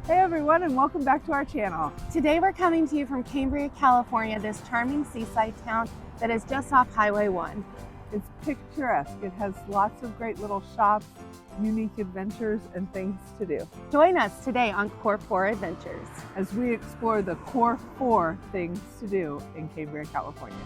Hey everyone, and welcome back to our channel. Today we're coming to you from Cambria, California, this charming seaside town that is just off Highway 1. It's picturesque. It has lots of great little shops, unique adventures, and things to do. Join us today on Core 4 Adventures as we explore the core 4 things to do in Cambria, California.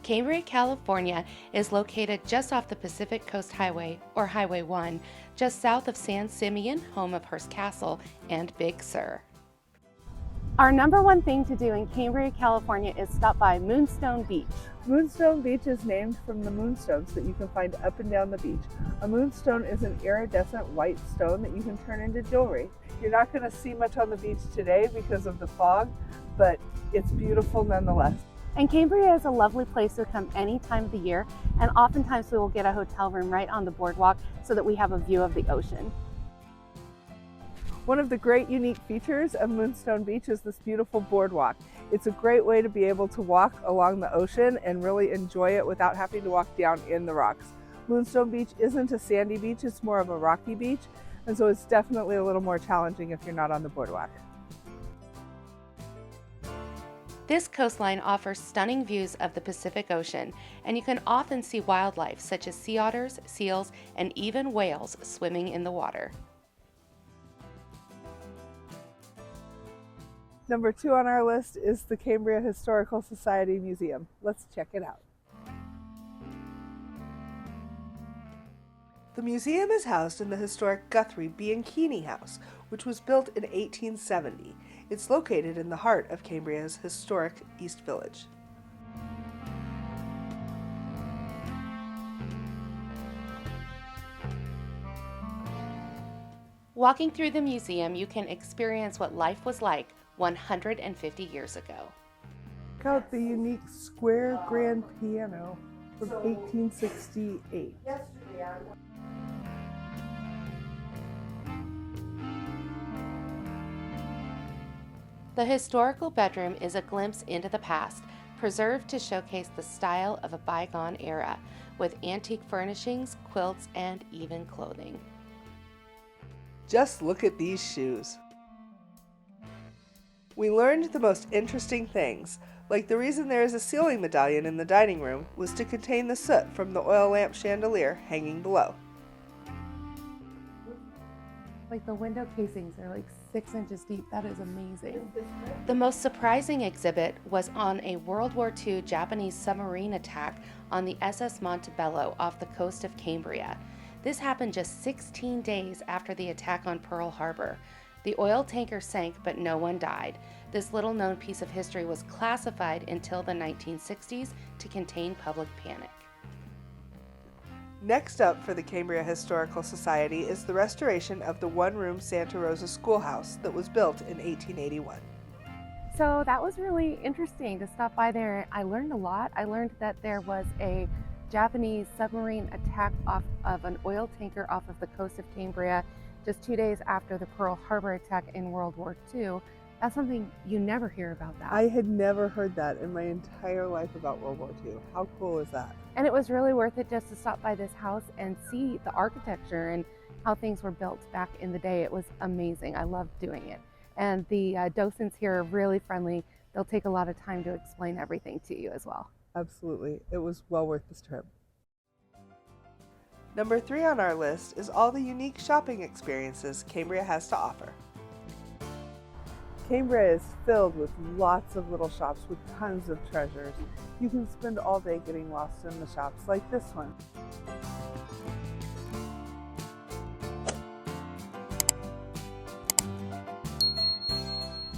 Cambria, California is located just off the Pacific Coast Highway, or Highway 1, just south of San Simeon, home of Hearst Castle and Big Sur. Our number one thing to do in Cambria, California is stop by Moonstone Beach. Moonstone Beach is named from the moonstones that you can find up and down the beach. A moonstone is an iridescent white stone that you can turn into jewelry. You're not going to see much on the beach today because of the fog, but it's beautiful nonetheless. And Cambria is a lovely place to come any time of the year, and oftentimes we will get a hotel room right on the boardwalk so that we have a view of the ocean. One of the great unique features of Moonstone Beach is this beautiful boardwalk. It's a great way to be able to walk along the ocean and really enjoy it without having to walk down in the rocks. Moonstone Beach isn't a sandy beach, it's more of a rocky beach, and so it's definitely a little more challenging if you're not on the boardwalk. This coastline offers stunning views of the Pacific Ocean, and you can often see wildlife such as sea otters, seals, and even whales swimming in the water. Number 2 on our list is the Cambria Historical Society Museum. Let's check it out. The museum is housed in the historic Guthrie Bianchini House, which was built in 1870. It's located in the heart of Cambria's historic East Village. Walking through the museum, you can experience what life was like 150 years ago. Check out the unique square grand piano from 1868. The historical bedroom is a glimpse into the past, preserved to showcase the style of a bygone era, with antique furnishings, quilts, and even clothing. Just look at these shoes. We learned the most interesting things, like the reason there is a ceiling medallion in the dining room was to contain the soot from the oil lamp chandelier hanging below. Like the window casings are like 6 inches deep. That is amazing. The most surprising exhibit was on a World War II Japanese submarine attack on the SS Montebello off the coast of Cambria. This happened just 16 days after the attack on Pearl Harbor. The oil tanker sank, but no one died. This little-known piece of history was classified until the 1960s to contain public panic. Next up for the Cambria Historical Society is the restoration of the one-room Santa Rosa schoolhouse that was built in 1881. So that was really interesting to stop by there. I learned a lot. I learned that there was a Japanese submarine attack off of an oil tanker off of the coast of Cambria just 2 days after the Pearl Harbor attack in World War II. That's something you never hear about that. I had never heard that in my entire life about World War II. How cool is that? And it was really worth it just to stop by this house and see the architecture and how things were built back in the day. It was amazing. I loved doing it. And the docents here are really friendly. They'll take a lot of time to explain everything to you as well. Absolutely. It was well worth this trip. Number 3 on our list is all the unique shopping experiences Cambria has to offer. Cambria is filled with lots of little shops with tons of treasures. You can spend all day getting lost in the shops like this one.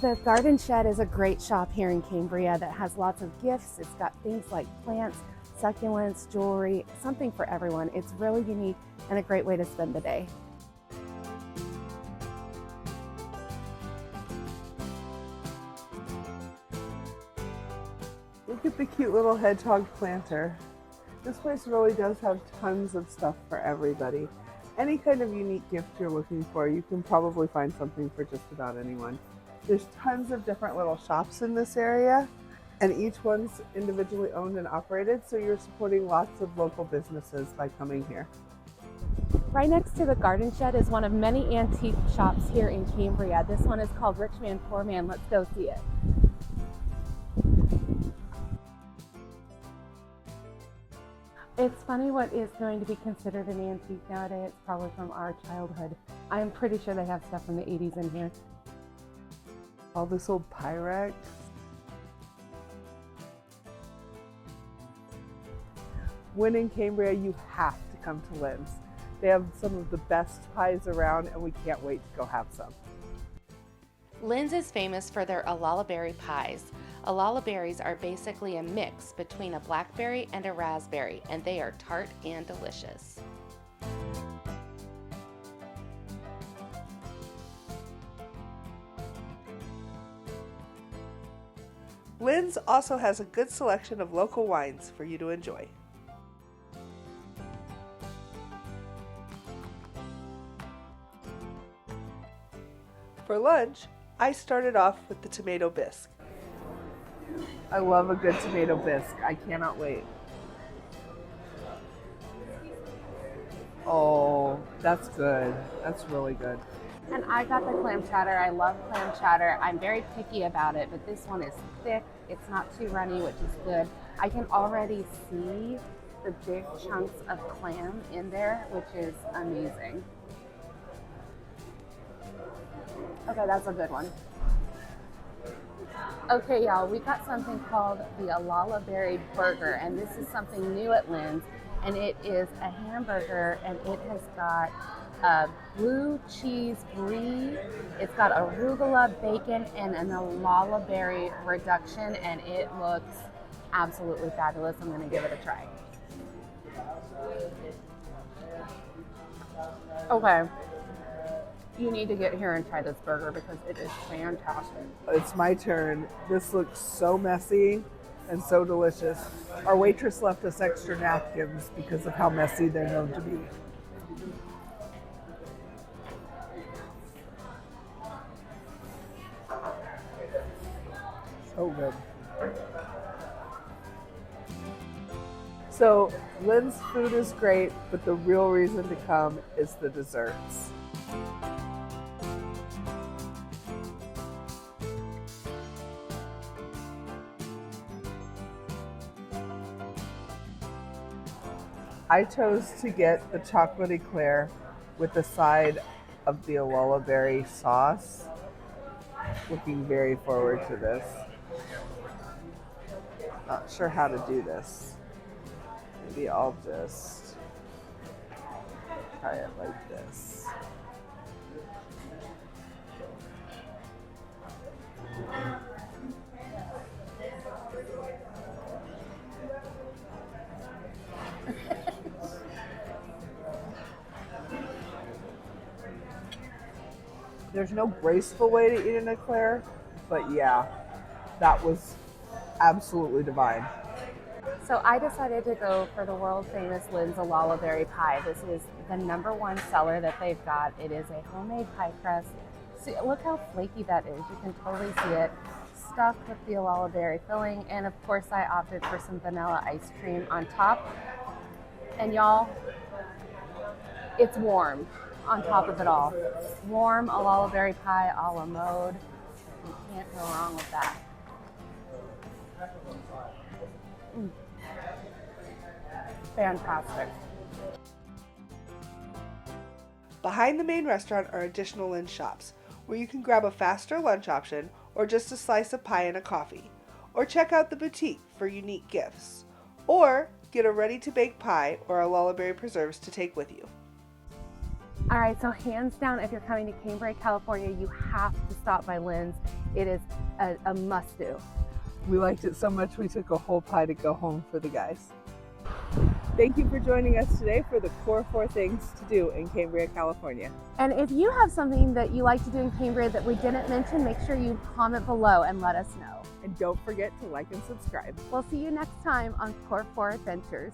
The Garden Shed is a great shop here in Cambria that has lots of gifts. It's got things like plants, succulents, jewelry, something for everyone. It's really unique and a great way to spend the day. Look at the cute little hedgehog planter. This place really does have tons of stuff for everybody. Any kind of unique gift you're looking for, you can probably find something for just about anyone. There's tons of different little shops in this area, and each one's individually owned and operated, so you're supporting lots of local businesses by coming here. Right next to the garden shed is one of many antique shops here in Cambria. This one is called Rich Man, Poor Man. Let's go see it. It's funny what is going to be considered an antique nowadays. It's probably from our childhood. I'm pretty sure they have stuff from the 80s in here. All this old Pyrex. When in Cambria, you have to come to Linn's. They have some of the best pies around, and we can't wait to go have some. Linn's is famous for their Olallieberry pies. Olallieberries are basically a mix between a blackberry and a raspberry, and they are tart and delicious. Linn's also has a good selection of local wines for you to enjoy. For lunch, I started off with the tomato bisque. I love a good tomato bisque. I cannot wait. Oh, that's good. That's really good. And I got the clam chowder. I love clam chowder. I'm very picky about it, but this one is thick. It's not too runny, which is good. I can already see the big chunks of clam in there, which is amazing. Okay, that's a good one. Okay, y'all, we got something called the Olallieberry burger, and this is something new at Linn's, and it is a hamburger, and it has got a blue cheese brie, it's got arugula, bacon, and an Olallieberry reduction, and it looks absolutely fabulous. I'm gonna give it a try. Okay. You need to get here and try this burger because it is fantastic. It's my turn. This looks so messy and so delicious. Our waitress left us extra napkins because of how messy they're known to be. So good. So Linn's food is great, but the real reason to come is the desserts. I chose to get the chocolate eclair with the side of the Olallieberry sauce. Looking very forward to this. Not sure how to do this. Maybe I'll just try it like this. There's no graceful way to eat an eclair, but yeah, that was absolutely divine. So I decided to go for the world famous Linn's Olallieberry Pie. This is the #1 seller that they've got. It is a homemade pie crust. See, look how flaky that is. You can totally see it. Stuffed with the Olallieberry filling, and of course I opted for some vanilla ice cream on top. And y'all, it's warm on top of it all. Warm Olallieberry pie a la mode. You can't go wrong with that. Fantastic. Behind the main restaurant are additional Linn shops, where you can grab a faster lunch option or just a slice of pie and a coffee. Or check out the boutique for unique gifts. Or get a ready-to-bake pie or Olallieberry preserves to take with you. All right, so hands down, if you're coming to Cambria, California, you have to stop by Linn's. It is a must-do. We liked it so much we took a whole pie to go home for the guys. Thank you for joining us today for the Core 4 Things to Do in Cambria, California. And if you have something that you like to do in Cambria that we didn't mention, make sure you comment below and let us know. And don't forget to like and subscribe. We'll see you next time on Core 4 Adventures.